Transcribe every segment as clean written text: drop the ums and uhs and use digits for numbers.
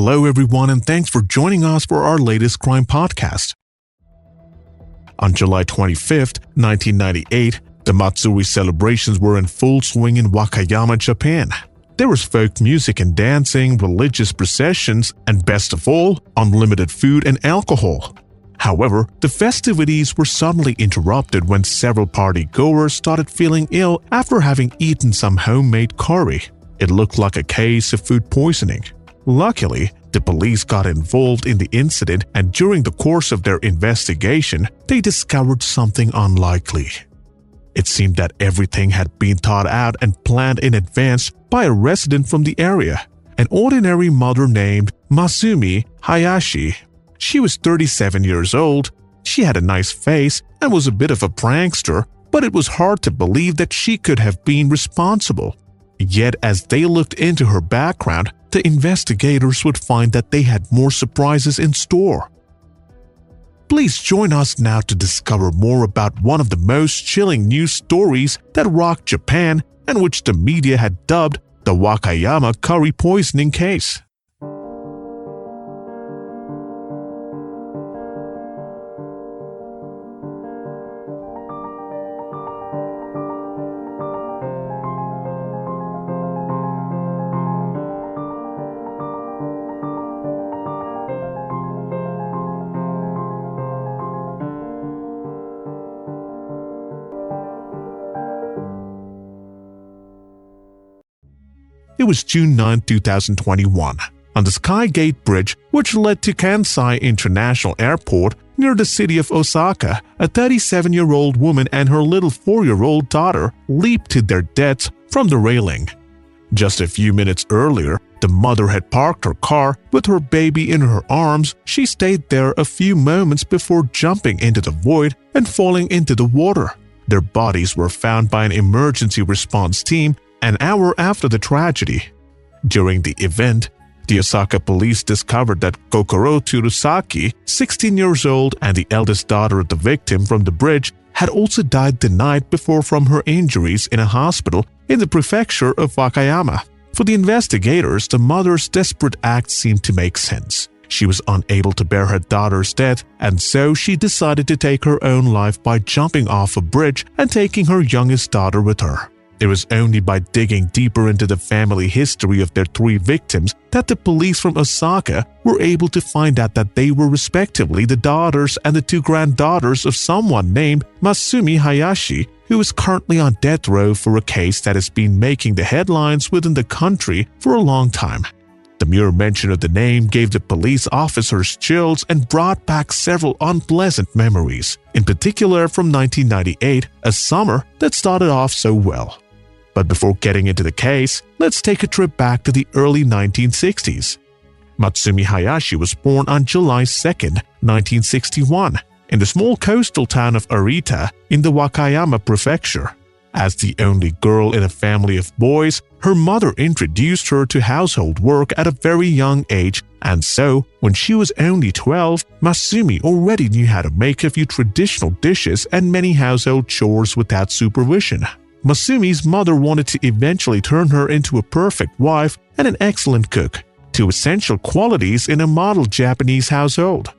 Hello everyone, and thanks for joining us for our latest crime podcast. On July 25th, 1998, the Matsuri celebrations were in full swing in Wakayama, Japan. There was folk music and dancing, religious processions, and best of all, unlimited food and alcohol. However, the festivities were suddenly interrupted when several party-goers started feeling ill after having eaten some homemade curry. It looked like a case of food poisoning. Luckily, the police got involved in the incident, and during the course of their investigation, they discovered something unlikely. It seemed that everything had been thought out and planned in advance by a resident from the area, an ordinary mother named Masumi Hayashi. She was 37 years old, she had a nice face and was a bit of a prankster, but it was hard to believe that she could have been responsible. Yet as they looked into her background, the investigators would find that they had more surprises in store. Please join us now to discover more about one of the most chilling news stories that rocked Japan and which the media had dubbed the Wakayama curry poisoning case. It was June 9, 2021, on the Skygate Bridge which led to Kansai International Airport near the city of Osaka. A 37-year-old woman and her little 4-year-old daughter leaped to their deaths from the railing. Just a few minutes earlier, the mother had parked her car with her baby in her arms. She stayed there a few moments before jumping into the void and falling into the water. Their bodies were found by an emergency response team an hour after the tragedy. During the event, the Osaka police discovered that Kokoro Tsurusaki, 16 years old and the eldest daughter of the victim from the bridge, had also died the night before from her injuries in a hospital in the prefecture of Wakayama. For the investigators, the mother's desperate act seemed to make sense. She was unable to bear her daughter's death, and so she decided to take her own life by jumping off a bridge and taking her youngest daughter with her. It was only by digging deeper into the family history of their 3 victims that the police from Osaka were able to find out that they were respectively the daughters and the 2 granddaughters of someone named Masumi Hayashi, who is currently on death row for a case that has been making the headlines within the country for a long time. The mere mention of the name gave the police officers chills and brought back several unpleasant memories, in particular from 1998, a summer that started off so well. But before getting into the case, let's take a trip back to the early 1960s. Matsumi Hayashi was born on July 2, 1961, in the small coastal town of Arita in the Wakayama prefecture. As the only girl in a family of boys, her mother introduced her to household work at a very young age, and so, when she was only 12, Masumi already knew how to make a few traditional dishes and many household chores without supervision. Masumi's mother wanted to eventually turn her into a perfect wife and an excellent cook, 2 essential qualities in a model Japanese household.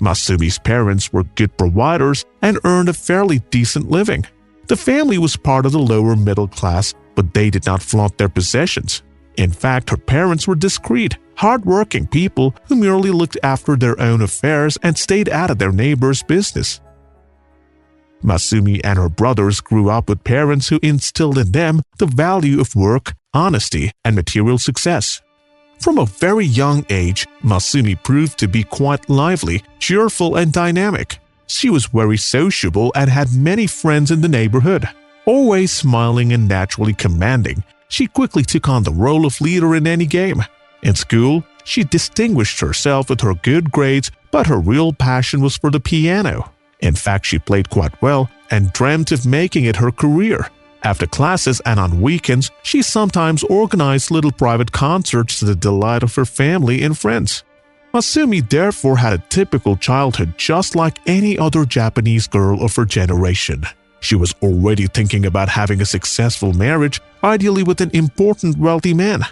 Masumi's parents were good providers and earned a fairly decent living. The family was part of the lower middle class, but they did not flaunt their possessions. In fact, her parents were discreet, hard-working people who merely looked after their own affairs and stayed out of their neighbors' business. Masumi and her brothers grew up with parents who instilled in them the value of work, honesty, and material success. From a very young age, Masumi proved to be quite lively, cheerful, and dynamic. She was very sociable and had many friends in the neighborhood. Always smiling and naturally commanding, she quickly took on the role of leader in any game. In school, she distinguished herself with her good grades, but her real passion was for the piano. In fact, she played quite well and dreamt of making it her career. After classes and on weekends, she sometimes organized little private concerts to the delight of her family and friends. Masumi therefore had a typical childhood just like any other Japanese girl of her generation. She was already thinking about having a successful marriage, ideally with an important wealthy man.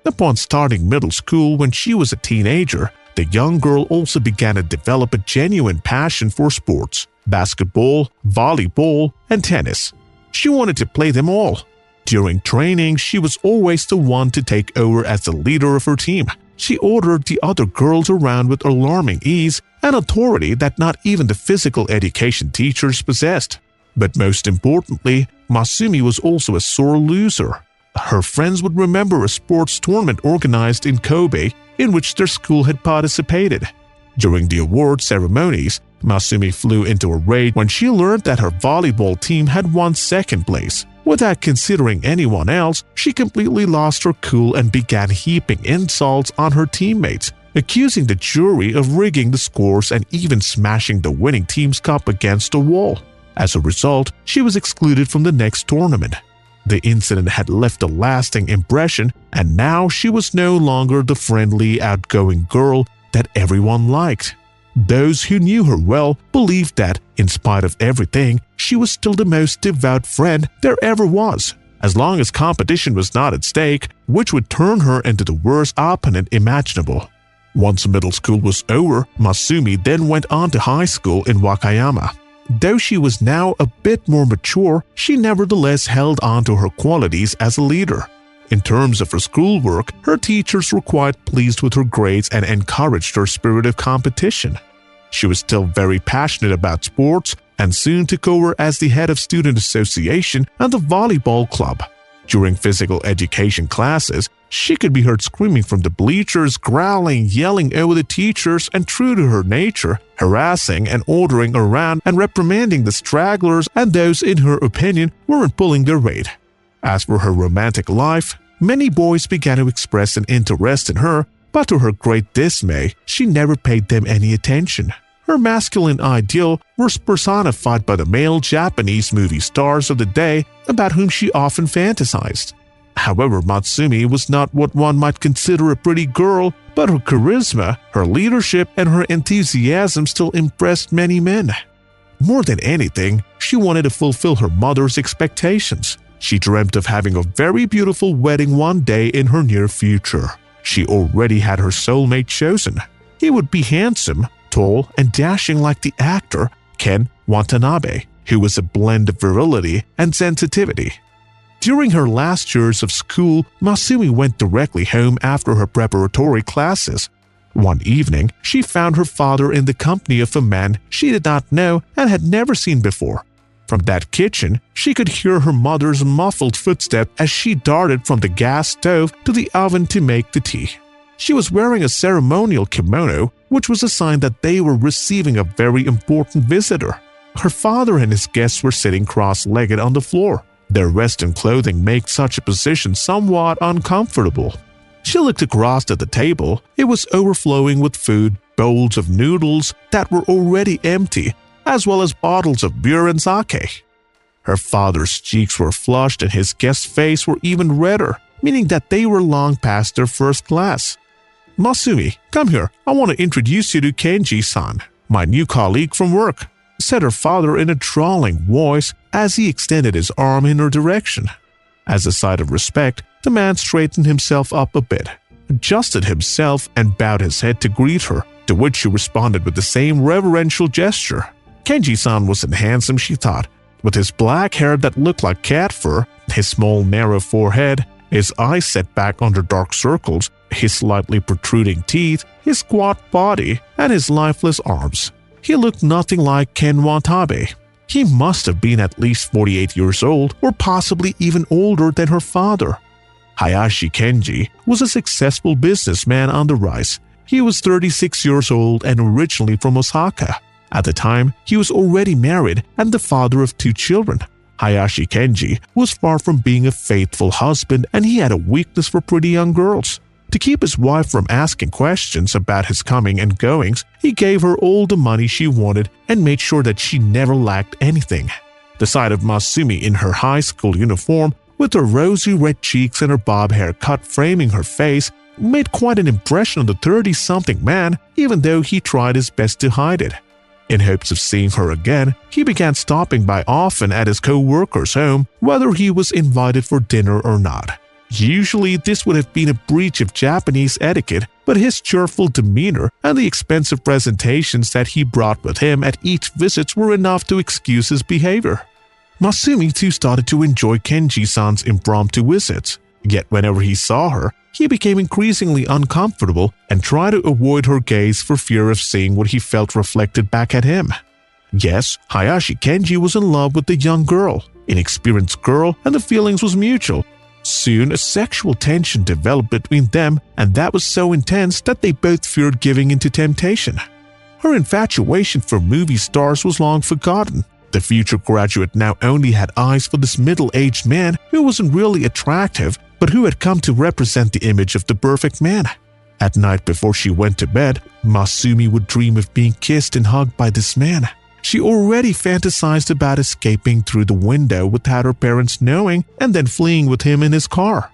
Upon starting middle school when she was a teenager, the young girl also began to develop a genuine passion for sports: basketball, volleyball, and tennis. She wanted to play them all. During training, she was always the one to take over as the leader of her team. She ordered the other girls around with alarming ease and authority that not even the physical education teachers possessed. But most importantly, Masumi was also a sore loser. Her friends would remember a sports tournament organized in Kobe in which their school had participated. During the award ceremonies, Masumi flew into a rage when she learned that her volleyball team had won second place. Without considering anyone else, she completely lost her cool and began heaping insults on her teammates, accusing the jury of rigging the scores and even smashing the winning team's cup against a wall. As a result, she was excluded from the next tournament. The incident had left a lasting impression, and now she was no longer the friendly, outgoing girl that everyone liked. Those who knew her well believed that, in spite of everything, she was still the most devout friend there ever was, as long as competition was not at stake, which would turn her into the worst opponent imaginable. Once middle school was over, Masumi then went on to high school in Wakayama. Though she was now a bit more mature, she nevertheless held on to her qualities as a leader. In terms of her schoolwork, her teachers were quite pleased with her grades and encouraged her spirit of competition. She was still very passionate about sports and soon took over as the head of student association and the volleyball club. During physical education classes, she could be heard screaming from the bleachers, growling, yelling over the teachers, and true to her nature, harassing and ordering around and reprimanding the stragglers and those in her opinion weren't pulling their weight. As for her romantic life, many boys began to express an interest in her, but to her great dismay, she never paid them any attention. Her masculine ideal was personified by the male Japanese movie stars of the day about whom she often fantasized. However, Masumi was not what one might consider a pretty girl, but her charisma, her leadership, and her enthusiasm still impressed many men. More than anything, she wanted to fulfill her mother's expectations. She dreamt of having a very beautiful wedding one day in her near future. She already had her soulmate chosen. He would be handsome, tall, and dashing like the actor Ken Watanabe, who was a blend of virility and sensitivity. During her last years of school, Masumi went directly home after her preparatory classes. One evening, she found her father in the company of a man she did not know and had never seen before. From that kitchen, she could hear her mother's muffled footstep as she darted from the gas stove to the oven to make the tea. She was wearing a ceremonial kimono, which was a sign that they were receiving a very important visitor. Her father and his guests were sitting cross-legged on the floor. Their Western clothing made such a position somewhat uncomfortable. She looked across at the table. It was overflowing with food, bowls of noodles that were already empty, as well as bottles of beer and sake. Her father's cheeks were flushed and his guest's face were even redder, meaning that they were long past their first glass. "Masumi, come here. I want to introduce you to Kenji-san, my new colleague from work," said her father in a drawling voice as he extended his arm in her direction. As a sign of respect, the man straightened himself up a bit, adjusted himself, and bowed his head to greet her, to which she responded with the same reverential gesture. Kenji-san wasn't handsome, she thought. With his black hair that looked like cat fur, his small narrow forehead, his eyes set back under dark circles, his slightly protruding teeth, his squat body, and his lifeless arms, he looked nothing like Ken Watanabe. He must have been at least 48 years old, or possibly even older than her father. Hayashi Kenji was a successful businessman on the rise. He was 36 years old and originally from Osaka. At the time, he was already married and the father of 2 children. Hayashi Kenji was far from being a faithful husband, and he had a weakness for pretty young girls. To keep his wife from asking questions about his coming and goings, he gave her all the money she wanted and made sure that she never lacked anything. The sight of Masumi in her high school uniform, with her rosy red cheeks and her bob haircut framing her face, made quite an impression on the 30-something man, even though he tried his best to hide it. In hopes of seeing her again, he began stopping by often at his co-worker's home, whether he was invited for dinner or not. Usually, this would have been a breach of Japanese etiquette, but his cheerful demeanor and the expensive presentations that he brought with him at each visit were enough to excuse his behavior. Masumi too started to enjoy Kenji-san's impromptu visits, yet whenever he saw her, he became increasingly uncomfortable and tried to avoid her gaze for fear of seeing what he felt reflected back at him. Yes, Hayashi Kenji was in love with the young girl, inexperienced girl, and the feelings was mutual. Soon, a sexual tension developed between them, and that was so intense that they both feared giving into temptation. Her infatuation for movie stars was long forgotten. The future graduate now only had eyes for this middle-aged man who wasn't really attractive, but who had come to represent the image of the perfect man. At night before she went to bed, Masumi would dream of being kissed and hugged by this man. She already fantasized about escaping through the window without her parents knowing and then fleeing with him in his car.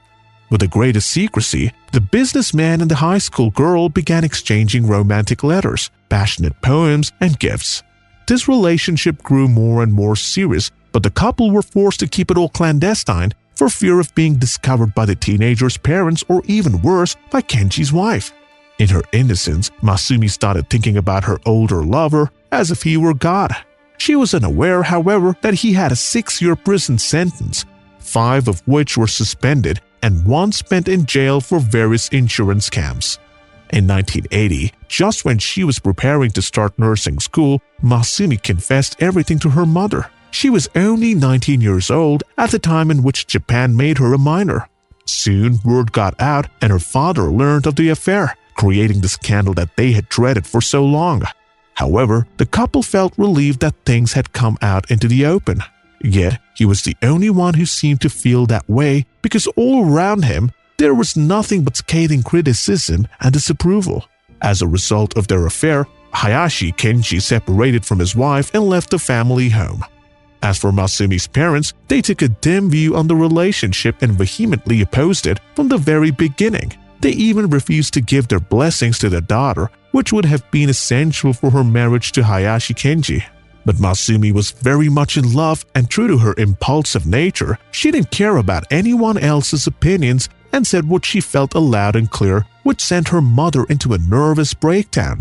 With the greatest secrecy, the businessman and the high school girl began exchanging romantic letters, passionate poems, and gifts. This relationship grew more and more serious, but the couple were forced to keep it all clandestine for fear of being discovered by the teenager's parents or even worse, by Kenji's wife. In her innocence, Masumi started thinking about her older lover as if he were God. She was unaware, however, that he had a 6-year prison sentence, 5 of which were suspended and 1 spent in jail for various insurance scams. In 1980, just when she was preparing to start nursing school, Masumi confessed everything to her mother. She was only 19 years old at the time in which Japan made her a minor. Soon, word got out and her father learned of the affair, creating the scandal that they had dreaded for so long. However, the couple felt relieved that things had come out into the open. Yet, he was the only one who seemed to feel that way because all around him, there was nothing but scathing criticism and disapproval. As a result of their affair, Hayashi Kenji separated from his wife and left the family home. As for Masumi's parents, they took a dim view on the relationship and vehemently opposed it from the very beginning. They even refused to give their blessings to their daughter, which would have been essential for her marriage to Hayashi Kenji. But Masumi was very much in love, and true to her impulsive nature, she didn't care about anyone else's opinions and said what she felt loud and clear, which sent her mother into a nervous breakdown.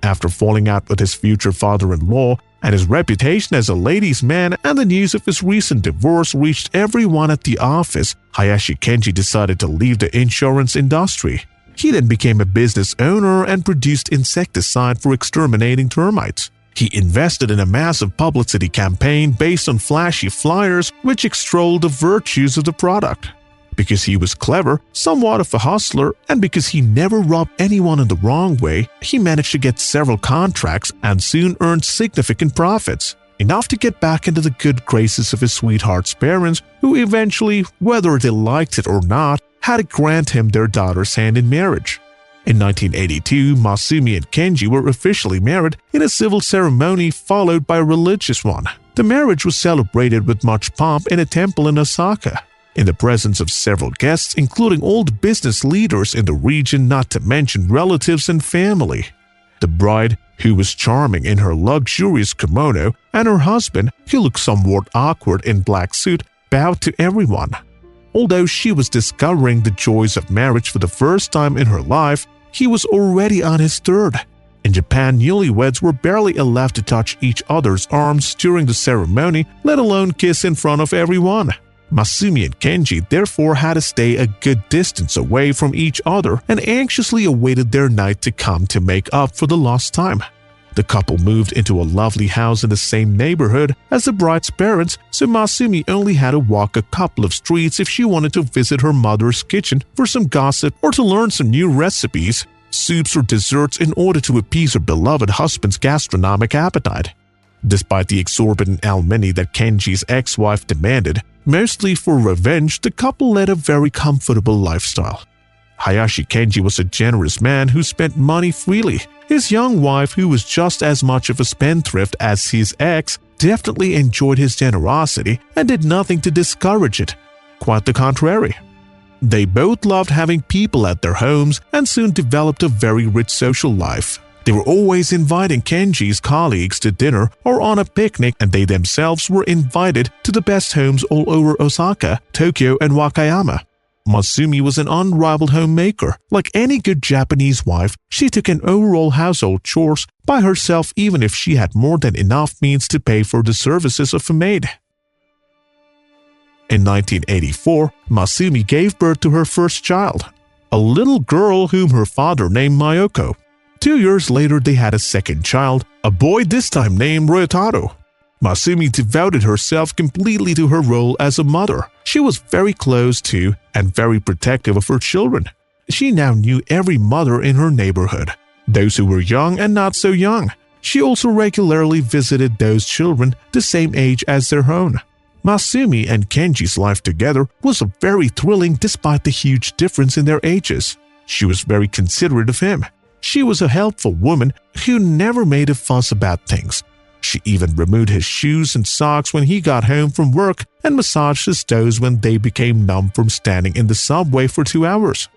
After falling out with his future father-in-law, and his reputation as a ladies' man and the news of his recent divorce reached everyone at the office, Hayashi Kenji decided to leave the insurance industry. He then became a business owner and produced insecticide for exterminating termites. He invested in a massive publicity campaign based on flashy flyers which extolled the virtues of the product. Because he was clever, somewhat of a hustler, and because he never rubbed anyone in the wrong way, he managed to get several contracts and soon earned significant profits, enough to get back into the good graces of his sweetheart's parents, who eventually, whether they liked it or not, had to grant him their daughter's hand in marriage. In 1982, Masumi and Kenji were officially married in a civil ceremony followed by a religious one. The marriage was celebrated with much pomp in a temple in Osaka, in the presence of several guests, including all the business leaders in the region, not to mention relatives and family. The bride, who was charming in her luxurious kimono, and her husband, who looked somewhat awkward in black suit, bowed to everyone. Although she was discovering the joys of marriage for the first time in her life, he was already on his 3rd. In Japan, newlyweds were barely allowed to touch each other's arms during the ceremony, let alone kiss in front of everyone. Masumi and Kenji therefore had to stay a good distance away from each other and anxiously awaited their night to come to make up for the lost time. The couple moved into a lovely house in the same neighborhood as the bride's parents, so Masumi only had to walk a couple of streets if she wanted to visit her mother's kitchen for some gossip or to learn some new recipes, soups or desserts in order to appease her beloved husband's gastronomic appetite. Despite the exorbitant alimony that Kenji's ex-wife demanded, mostly for revenge, the couple led a very comfortable lifestyle. Hayashi Kenji was a generous man who spent money freely. His young wife, who was just as much of a spendthrift as his ex, definitely enjoyed his generosity and did nothing to discourage it. Quite the contrary. They both loved having people at their homes and soon developed a very rich social life. They were always inviting Kenji's colleagues to dinner or on a picnic, and they themselves were invited to the best homes all over Osaka, Tokyo, and Wakayama. Masumi was an unrivaled homemaker. Like any good Japanese wife, she took in overall household chores by herself even if she had more than enough means to pay for the services of a maid. In 1984, Masumi gave birth to her first child, a little girl whom her father named Mayoko. 2 years later, they had a second child, a boy this time named Ryotaro. Masumi devoted herself completely to her role as a mother. She was very close to and very protective of her children. She now knew every mother in her neighborhood, those who were young and not so young. She also regularly visited those children the same age as their own. Masumi and Kenji's life together was very thrilling despite the huge difference in their ages. She was very considerate of him. She was a helpful woman who never made a fuss about things. She even removed his shoes and socks when he got home from work and massaged his toes when they became numb from standing in the subway for 2 hours.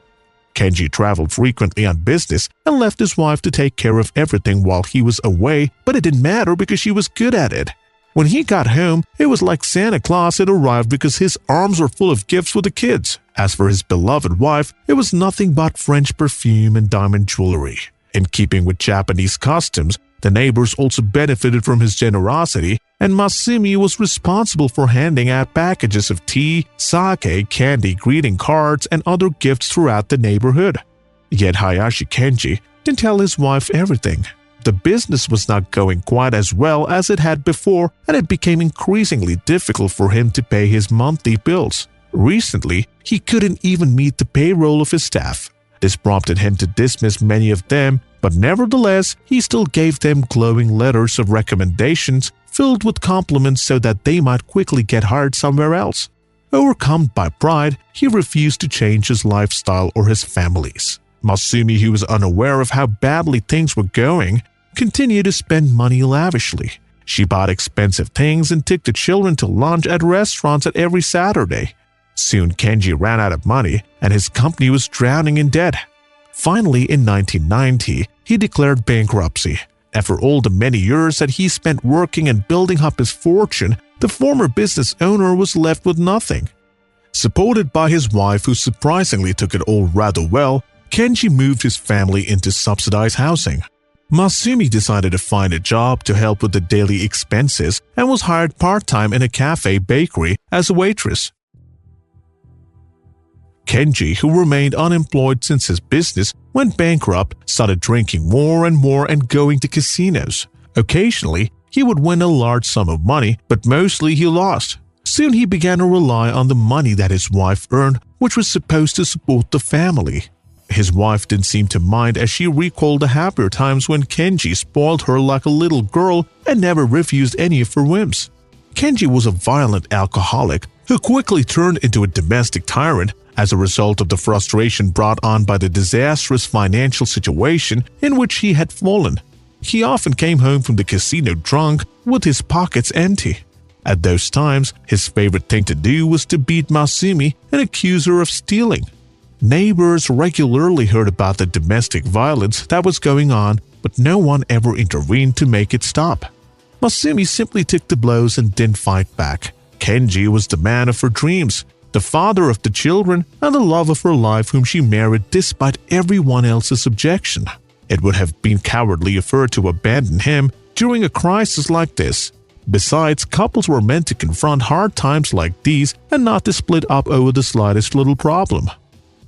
Kenji traveled frequently on business and left his wife to take care of everything while he was away, but it didn't matter because she was good at it. When he got home, it was like Santa Claus had arrived because his arms were full of gifts for the kids. As for his beloved wife, it was nothing but French perfume and diamond jewelry. In keeping with Japanese customs, the neighbors also benefited from his generosity, and Masumi was responsible for handing out packages of tea, sake, candy, greeting cards, and other gifts throughout the neighborhood. Yet Hayashi Kenji didn't tell his wife everything. The business was not going quite as well as it had before, and it became increasingly difficult for him to pay his monthly bills. Recently, he couldn't even meet the payroll of his staff. This prompted him to dismiss many of them, but nevertheless, he still gave them glowing letters of recommendations filled with compliments so that they might quickly get hired somewhere else. Overcome by pride, he refused to change his lifestyle or his family's. Masumi, who was unaware of how badly things were going, continued to spend money lavishly. She bought expensive things and took the children to lunch at restaurants at every Saturday. Soon Kenji ran out of money and his company was drowning in debt. Finally, in 1990, he declared bankruptcy. After all the many years that he spent working and building up his fortune, the former business owner was left with nothing. Supported by his wife, who surprisingly took it all rather well, Kenji moved his family into subsidized housing. Masumi decided to find a job to help with the daily expenses and was hired part-time in a cafe bakery as a waitress. Kenji, who remained unemployed since his business went bankrupt, started drinking more and going to casinos. Occasionally, he would win a large sum of money, but mostly he lost. Soon he began to rely on the money that his wife earned, which was supposed to support the family. His wife didn't seem to mind as she recalled the happier times when Kenji spoiled her like a little girl and never refused any of her whims. Kenji was a violent alcoholic who quickly turned into a domestic tyrant as a result of the frustration brought on by the disastrous financial situation in which he had fallen. He often came home from the casino drunk with his pockets empty. At those times, his favorite thing to do was to beat Masumi and accuse her of stealing. Neighbors regularly heard about the domestic violence that was going on, but no one ever intervened to make it stop. Masumi simply took the blows and didn't fight back. Kenji was the man of her dreams, the father of the children, and the love of her life whom she married despite everyone else's objection. It would have been cowardly of her to abandon him during a crisis like this. Besides, couples were meant to confront hard times like these and not to split up over the slightest little problem.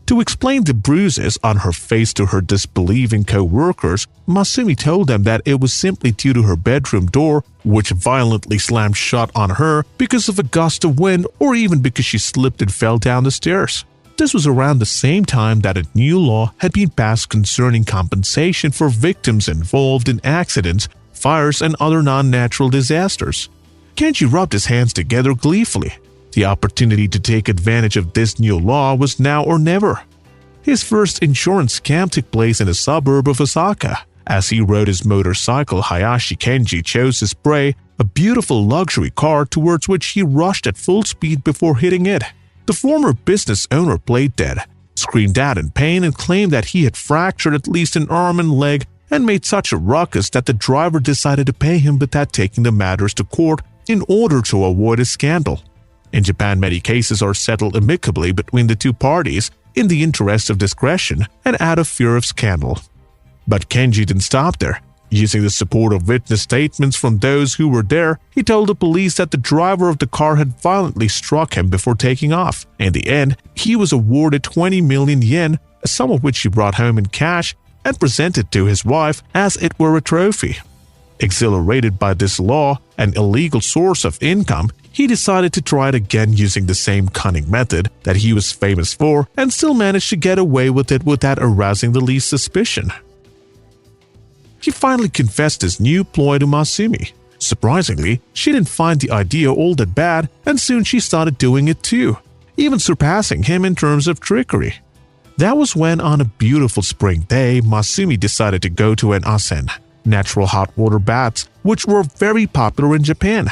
To explain the bruises on her face to her disbelieving co-workers, Masumi told them that it was simply due to her bedroom door, which violently slammed shut on her because of a gust of wind or even because she slipped and fell down the stairs. This was around the same time that a new law had been passed concerning compensation for victims involved in accidents, fires, and other non-natural disasters. Kenji rubbed his hands together gleefully. The opportunity to take advantage of this new law was now or never. His first insurance scam took place in a suburb of Osaka. As he rode his motorcycle, Hayashi Kenji chose his prey, a beautiful luxury car towards which he rushed at full speed before hitting it. The former business owner played dead, screamed out in pain, and claimed that he had fractured at least an arm and leg and made such a ruckus that the driver decided to pay him without taking the matters to court in order to avoid a scandal. In Japan, many cases are settled amicably between the two parties in the interest of discretion and out of fear of scandal. But Kenji didn't stop there. Using the support of witness statements from those who were there, he told the police that the driver of the car had violently struck him before taking off. In the end, he was awarded 20 million yen, a sum of which he brought home in cash and presented to his wife as it were a trophy. Exhilarated by this law, an illegal source of income, he decided to try it again using the same cunning method that he was famous for and still managed to get away with it without arousing the least suspicion. He finally confessed his new ploy to Masumi. Surprisingly, she didn't find the idea all that bad, and soon she started doing it too, even surpassing him in terms of trickery. That was when, on a beautiful spring day, Masumi decided to go to an onsen, natural hot water baths, which were very popular in Japan.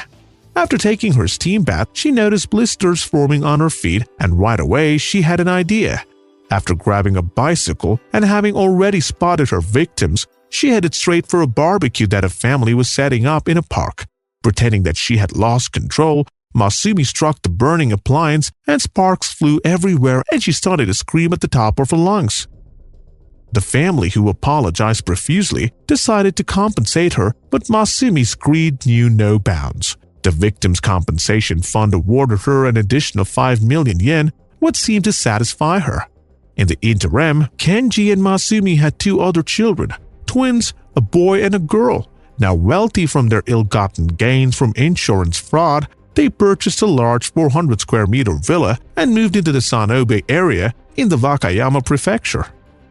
After taking her steam bath, she noticed blisters forming on her feet, and right away she had an idea. After grabbing a bicycle and having already spotted her victims, she headed straight for a barbecue that a family was setting up in a park. Pretending that she had lost control, Masumi struck the burning appliance and sparks flew everywhere and she started to scream at the top of her lungs. The family, who apologized profusely, decided to compensate her, but Masumi's greed knew no bounds. The victim's compensation fund awarded her an additional 5 million yen, what seemed to satisfy her. In the interim, Kenji and Masumi had 2 other children, twins, a boy and a girl. Now wealthy from their ill-gotten gains from insurance fraud, they purchased a large 400 square meter villa and moved into the Sonobe area in the Wakayama prefecture.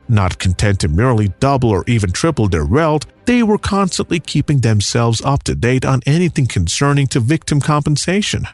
Not content to merely double or even triple their wealth, they were constantly keeping themselves up to date on anything concerning to victim compensation.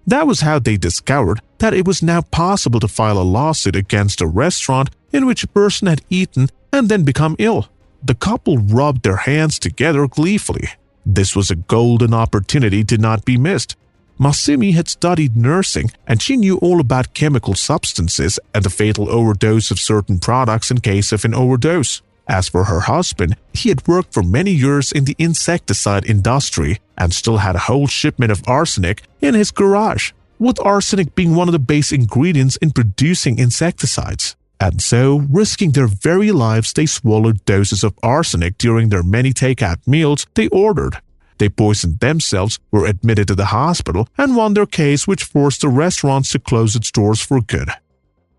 That was how they discovered that it was now possible to file a lawsuit against a restaurant in which a person had eaten and then become ill. The couple rubbed their hands together gleefully. This was a golden opportunity to not be missed. Masumi had studied nursing and she knew all about chemical substances and the fatal overdose of certain products in case of an overdose. As for her husband, he had worked for many years in the insecticide industry and still had a whole shipment of arsenic in his garage, with arsenic being one of the base ingredients in producing insecticides. And so, risking their very lives, they swallowed doses of arsenic during their many takeout meals they ordered. They poisoned themselves, were admitted to the hospital, and won their case, which forced the restaurants to close its doors for good.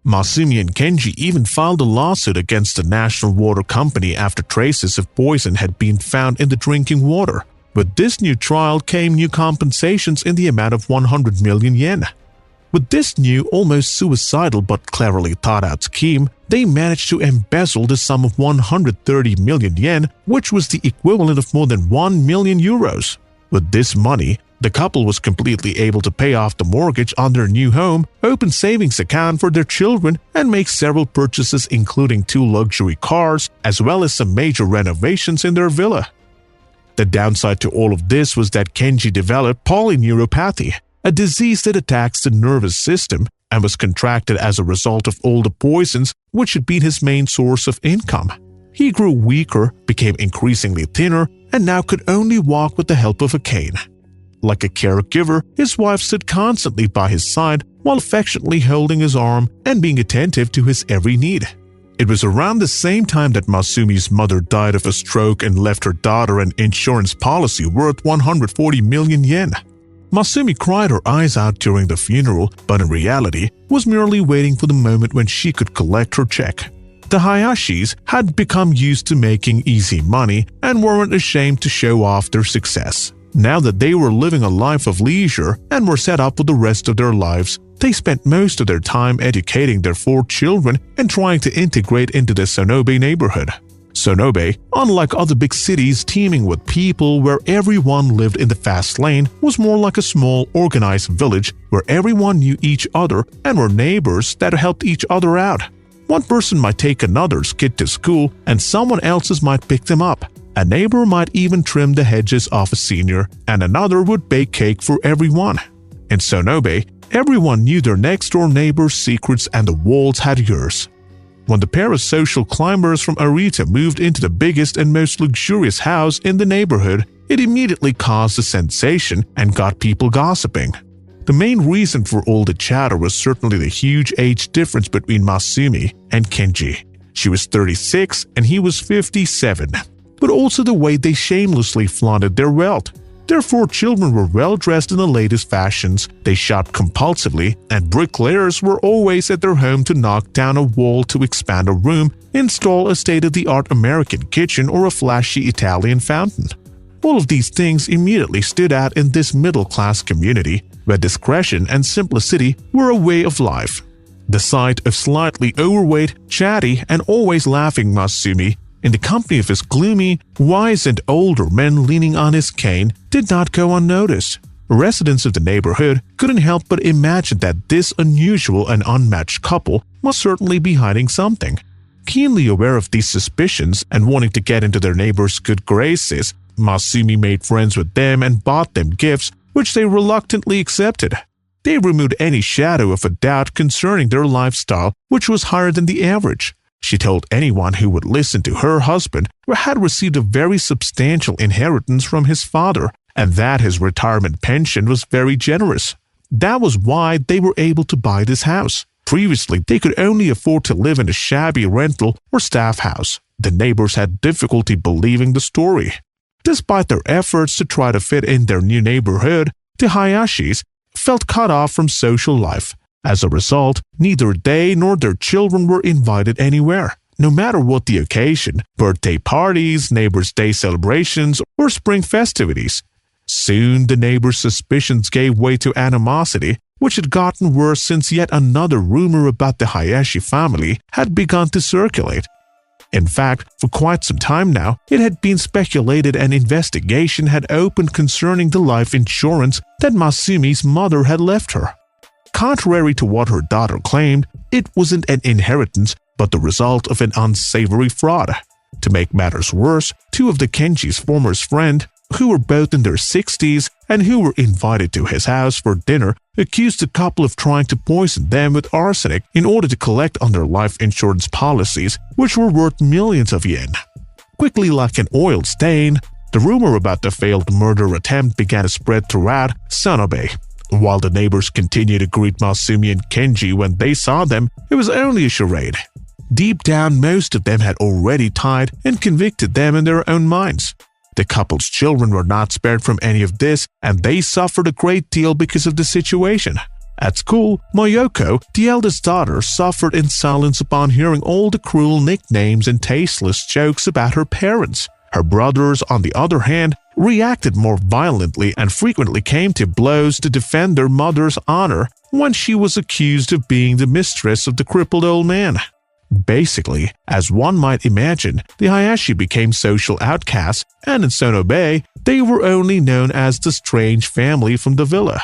Masumi and Kenji even filed a lawsuit against the National Water Company after traces of poison had been found in the drinking water. With this new trial came new compensations in the amount of 100 million yen. With this new, almost suicidal but cleverly thought-out scheme, they managed to embezzle the sum of 130 million yen, which was the equivalent of more than 1 million euros. With this money, the couple was completely able to pay off the mortgage on their new home, open savings account for their children, and make several purchases including 2 luxury cars, as well as some major renovations in their villa. The downside to all of this was that Kenji developed polyneuropathy, a disease that attacks the nervous system and was contracted as a result of all the poisons which had been his main source of income. He grew weaker, became increasingly thinner, and now could only walk with the help of a cane. Like a caregiver, his wife stood constantly by his side while affectionately holding his arm and being attentive to his every need. It was around the same time that Masumi's mother died of a stroke and left her daughter an insurance policy worth 140 million yen. Masumi cried her eyes out during the funeral, but in reality was merely waiting for the moment when she could collect her check. The Hayashis had become used to making easy money and weren't ashamed to show off their success. Now that they were living a life of leisure and were set up for the rest of their lives, they spent most of their time educating their 4 children and trying to integrate into the Sonobe neighborhood. Sonobe, unlike other big cities teeming with people where everyone lived in the fast lane, was more like a small, organized village where everyone knew each other and were neighbors that helped each other out. One person might take another's kid to school and someone else's might pick them up. A neighbor might even trim the hedges off a senior, and another would bake cake for everyone. In Sonobe, everyone knew their next-door neighbor's secrets and the walls had yours. When the pair of social climbers from Arita moved into the biggest and most luxurious house in the neighborhood, it immediately caused a sensation and got people gossiping. The main reason for all the chatter was certainly the huge age difference between Masumi and Kenji. She was 36 and he was 57, but also the way they shamelessly flaunted their wealth. Their 4 children were well dressed in the latest fashions, they shopped compulsively, and bricklayers were always at their home to knock down a wall to expand a room, install a state-of-the-art American kitchen, or a flashy Italian fountain. All of these things immediately stood out in this middle-class community, where discretion and simplicity were a way of life. The sight of slightly overweight, chatty, and always laughing Masumi in the company of his gloomy, wise and older men leaning on his cane did not go unnoticed. Residents of the neighborhood couldn't help but imagine that this unusual and unmatched couple must certainly be hiding something. Keenly aware of these suspicions and wanting to get into their neighbors' good graces, Masumi made friends with them and bought them gifts, which they reluctantly accepted. They removed any shadow of a doubt concerning their lifestyle, which was higher than the average. She told anyone who would listen to her husband had received a very substantial inheritance from his father, and that his retirement pension was very generous. That was why they were able to buy this house. Previously, they could only afford to live in a shabby rental or staff house. The neighbors had difficulty believing the story. Despite their efforts to try to fit in their new neighborhood, the Hayashis felt cut off from social life. As a result, neither they nor their children were invited anywhere, no matter what the occasion: birthday parties, neighbors' day celebrations, or spring festivities. Soon, the neighbors' suspicions gave way to animosity, which had gotten worse since yet another rumor about the Hayashi family had begun to circulate. In fact, for quite some time now, it had been speculated an investigation had opened concerning the life insurance that Masumi's mother had left her. Contrary to what her daughter claimed, it wasn't an inheritance but the result of an unsavory fraud. To make matters worse, 2 of the Kenji's former friends, who were both in their 60s and who were invited to his house for dinner, accused the couple of trying to poison them with arsenic in order to collect on their life insurance policies, which were worth millions of yen. Quickly like an oil stain, the rumor about the failed murder attempt began to spread throughout Sonobe. While the neighbors continued to greet Masumi and Kenji when they saw them, it was only a charade. Deep down, most of them had already tied and convicted them in their own minds. The couple's children were not spared from any of this, and they suffered a great deal because of the situation. At school, Mayoko, the eldest daughter, suffered in silence upon hearing all the cruel nicknames and tasteless jokes about her parents. Her brothers, on the other hand, reacted more violently and frequently came to blows to defend their mother's honor when she was accused of being the mistress of the crippled old man. Basically, as one might imagine, the Hayashi became social outcasts, and in Sonobe, they were only known as the strange family from the villa.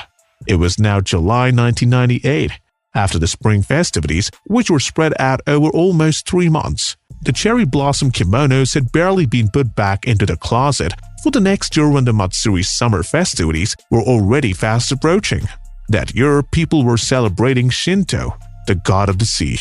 It was now July 1998. After the spring festivities, which were spread out over almost 3 months, the cherry blossom kimonos had barely been put back into the closet for the next year when the Matsuri summer festivities were already fast approaching. That year, people were celebrating Shinto, the god of the sea.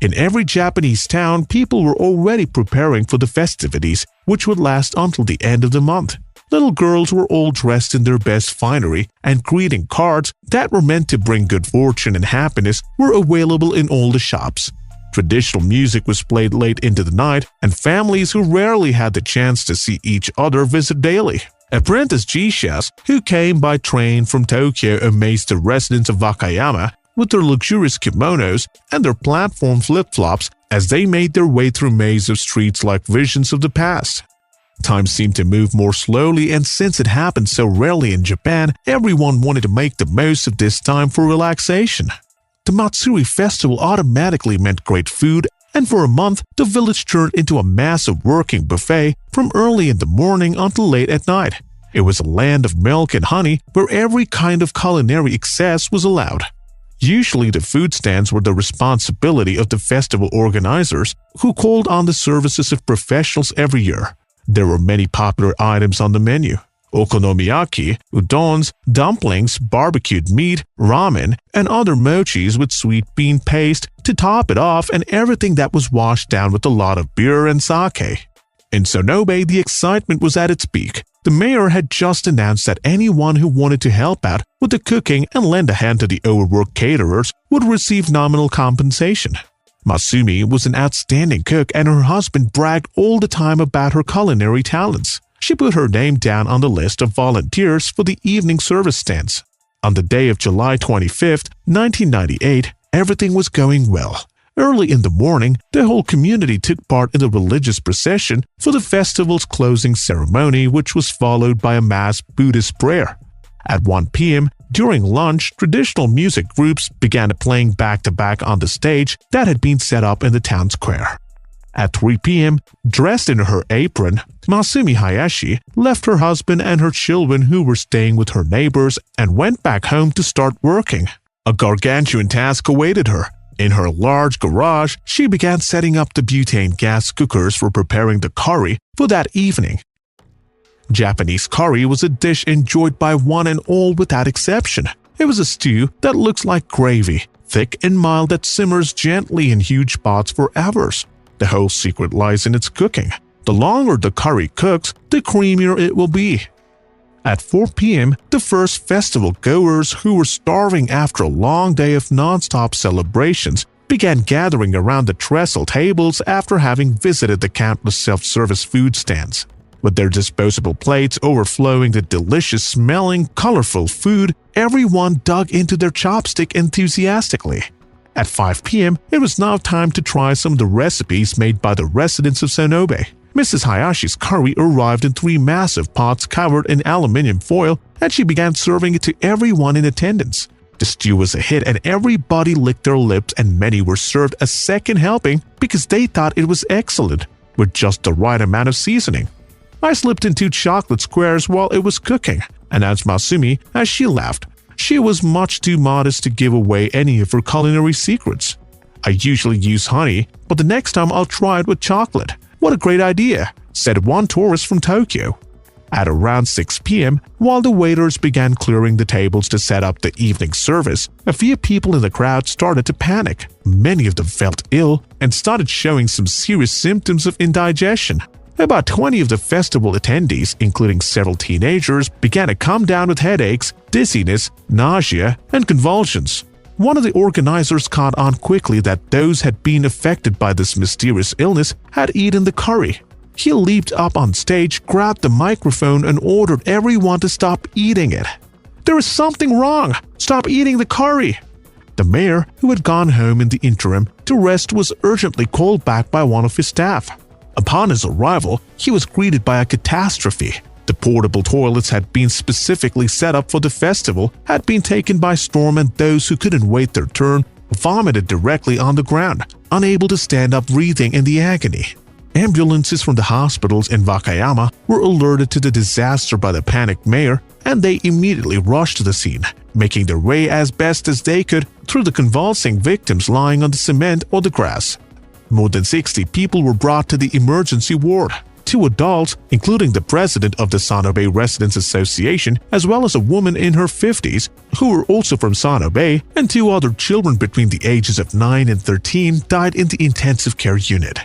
In every Japanese town, people were already preparing for the festivities, which would last until the end of the month. Little girls were all dressed in their best finery, and greeting cards that were meant to bring good fortune and happiness were available in all the shops. Traditional music was played late into the night, and families who rarely had the chance to see each other visit daily. Apprentice geishas who came by train from Tokyo amazed the residents of Wakayama with their luxurious kimonos and their platform flip-flops as they made their way through mazes of streets like visions of the past. Time seemed to move more slowly, and since it happened so rarely in Japan, everyone wanted to make the most of this time for relaxation. The Matsuri festival automatically meant great food, and for a month, the village turned into a massive working buffet from early in the morning until late at night. It was a land of milk and honey where every kind of culinary excess was allowed. Usually the food stands were the responsibility of the festival organizers, who called on the services of professionals every year. There were many popular items on the menu: okonomiyaki, udons, dumplings, barbecued meat, ramen, and other mochis with sweet bean paste to top it off, and everything that was washed down with a lot of beer and sake. In Sonobe, the excitement was at its peak. The mayor had just announced that anyone who wanted to help out with the cooking and lend a hand to the overworked caterers would receive nominal compensation. Masumi was an outstanding cook and her husband bragged all the time about her culinary talents. She put her name down on the list of volunteers for the evening service stands. On the day of July 25, 1998, everything was going well. Early in the morning, the whole community took part in the religious procession for the festival's closing ceremony, which was followed by a mass Buddhist prayer. At 1 p.m., during lunch, traditional music groups began playing back-to-back on the stage that had been set up in the town square. At 3 p.m., dressed in her apron, Masumi Hayashi left her husband and her children who were staying with her neighbors and went back home to start working. A gargantuan task awaited her. In her large garage, she began setting up the butane gas cookers for preparing the curry for that evening. Japanese curry was a dish enjoyed by one and all without exception. It was a stew that looks like gravy, thick and mild that simmers gently in huge pots for hours. The whole secret lies in its cooking. The longer the curry cooks, the creamier it will be. At 4 p.m., the first festival goers who were starving after a long day of non-stop celebrations began gathering around the trestle tables after having visited the countless self-service food stands. With their disposable plates overflowing the delicious-smelling, colorful food, everyone dug into their chopstick enthusiastically. At 5 p.m., it was now time to try some of the recipes made by the residents of Sonobe. Mrs. Hayashi's curry arrived in 3 massive pots covered in aluminum foil, and she began serving it to everyone in attendance. The stew was a hit and everybody licked their lips, and many were served a second helping because they thought it was excellent, with just the right amount of seasoning. I slipped in 2 chocolate squares while it was cooking, announced Masumi as she laughed. She was much too modest to give away any of her culinary secrets. I usually use honey, but the next time I'll try it with chocolate. What a great idea, said one tourist from Tokyo. At around 6 p.m., while the waiters began clearing the tables to set up the evening service, a few people in the crowd started to panic. Many of them felt ill and started showing some serious symptoms of indigestion. About 20 of the festival attendees, including several teenagers, began to come down with headaches, dizziness, nausea, and convulsions. One of the organizers caught on quickly that those had been affected by this mysterious illness had eaten the curry. He leaped up on stage, grabbed the microphone, and ordered everyone to stop eating it. "There is something wrong! Stop eating the curry!" The mayor, who had gone home in the interim to rest, was urgently called back by one of his staff. Upon his arrival, he was greeted by a catastrophe. The portable toilets had been specifically set up for the festival, had been taken by storm, and those who couldn't wait their turn vomited directly on the ground, unable to stand up, breathing in the agony. Ambulances from the hospitals in Wakayama were alerted to the disaster by the panicked mayor, and they immediately rushed to the scene, making their way as best as they could through the convulsing victims lying on the cement or the grass. More than 60 people were brought to the emergency ward. 2 adults, including the president of the Sonobe Residents Association, as well as a woman in her 50s, who were also from Sonobe, and 2 other children between the ages of 9 and 13 died in the intensive care unit.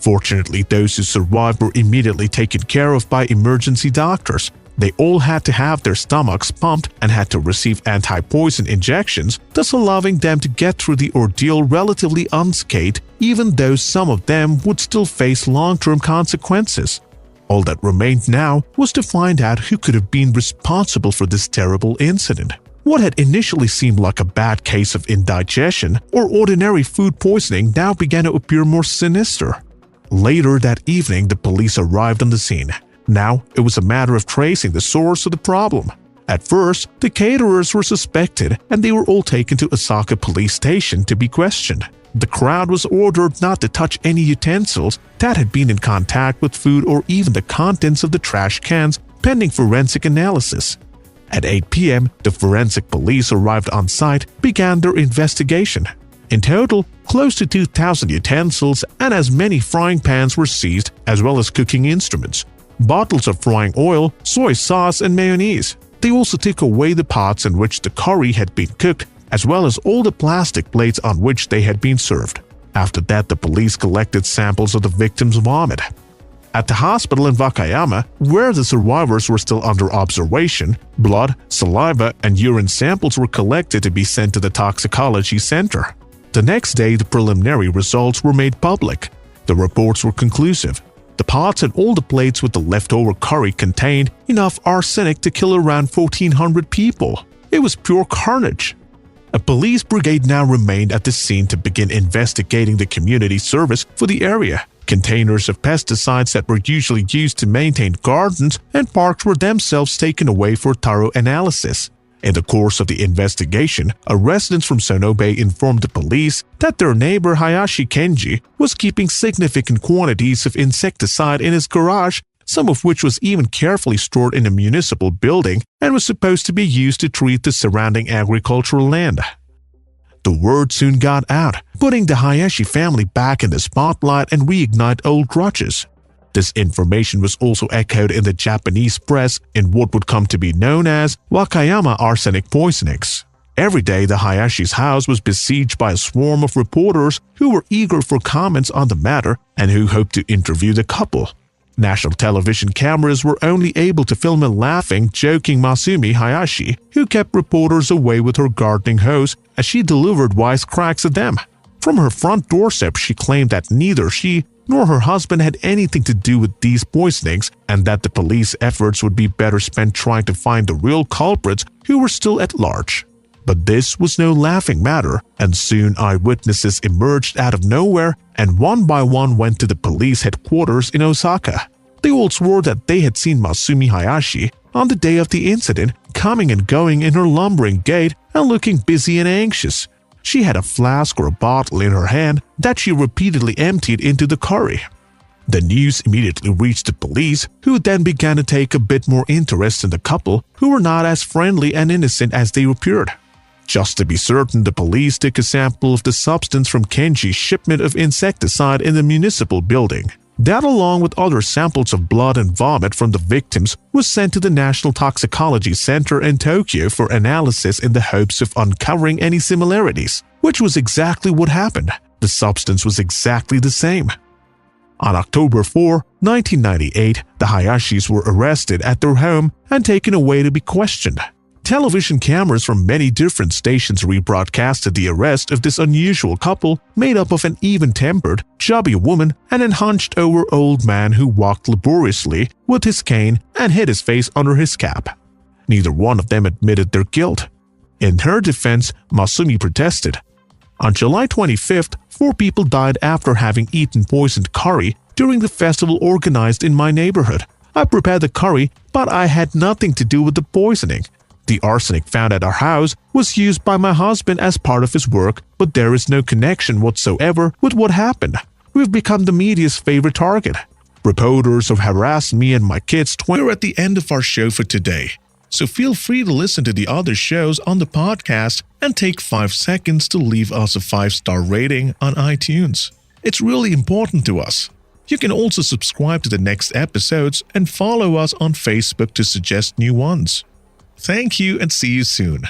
Fortunately, those who survived were immediately taken care of by emergency doctors. They all had to have their stomachs pumped and had to receive anti-poison injections, thus allowing them to get through the ordeal relatively unscathed, even though some of them would still face long-term consequences. All that remained now was to find out who could have been responsible for this terrible incident. What had initially seemed like a bad case of indigestion or ordinary food poisoning now began to appear more sinister. Later that evening, the police arrived on the scene. Now, it was a matter of tracing the source of the problem. At first, the caterers were suspected and they were all taken to Osaka police station to be questioned. The crowd was ordered not to touch any utensils that had been in contact with food or even the contents of the trash cans, pending forensic analysis. At 8 p.m., the forensic police arrived on site, began their investigation. In total, close to 2,000 utensils and as many frying pans were seized, as well as cooking instruments. Bottles of frying oil, soy sauce, and mayonnaise. They also took away the pots in which the curry had been cooked, as well as all the plastic plates on which they had been served. After that, the police collected samples of the victim's vomit. At the hospital in Wakayama, where the survivors were still under observation, blood, saliva, and urine samples were collected to be sent to the toxicology center. The next day, the preliminary results were made public. The reports were conclusive. The pots and all the plates with the leftover curry contained enough arsenic to kill around 1,400 people. It was pure carnage. A police brigade now remained at the scene to begin investigating the community service for the area. Containers of pesticides that were usually used to maintain gardens and parks were themselves taken away for thorough analysis. In the course of the investigation, a resident from Sonobe informed the police that their neighbor Hayashi Kenji was keeping significant quantities of insecticide in his garage, some of which was even carefully stored in a municipal building and was supposed to be used to treat the surrounding agricultural land. The word soon got out, putting the Hayashi family back in the spotlight and reignite old grudges. This information was also echoed in the Japanese press in what would come to be known as Wakayama arsenic poisonings. Every day, the Hayashi's house was besieged by a swarm of reporters who were eager for comments on the matter and who hoped to interview the couple. National television cameras were only able to film a laughing, joking Masumi Hayashi, who kept reporters away with her gardening hose as she delivered wisecracks at them. From her front doorstep, she claimed that neither she nor her husband had anything to do with these poisonings and that the police efforts would be better spent trying to find the real culprits who were still at large. But this was no laughing matter, and soon eyewitnesses emerged out of nowhere and one by one went to the police headquarters in Osaka. They all swore that they had seen Masumi Hayashi on the day of the incident coming and going in her lumbering gait and looking busy and anxious. She had a flask or a bottle in her hand that she repeatedly emptied into the curry. The news immediately reached the police, who then began to take a bit more interest in the couple, who were not as friendly and innocent as they appeared. Just to be certain, the police took a sample of the substance from Kenji's shipment of insecticide in the municipal building. That, along with other samples of blood and vomit from the victims, was sent to the National Toxicology Center in Tokyo for analysis in the hopes of uncovering any similarities, which was exactly what happened. The substance was exactly the same. On October 4, 1998, the Hayashis were arrested at their home and taken away to be questioned. Television cameras from many different stations rebroadcasted the arrest of this unusual couple made up of an even-tempered, chubby woman and an hunched-over old man who walked laboriously with his cane and hid his face under his cap. Neither one of them admitted their guilt. In her defense, Masumi protested. On July 25th, 4 people died after having eaten poisoned curry during the festival organized in my neighborhood. I prepared the curry, but I had nothing to do with the poisoning. The arsenic found at our house was used by my husband as part of his work, but there is no connection whatsoever with what happened. We've become the media's favorite target. Reporters have harassed me and my kids. We're at the end of our show for today, so feel free to listen to the other shows on the podcast and take 5 seconds to leave us a 5-star rating on iTunes. It's really important to us. You can also subscribe to the next episodes and follow us on Facebook to suggest new ones. Thank you and see you soon.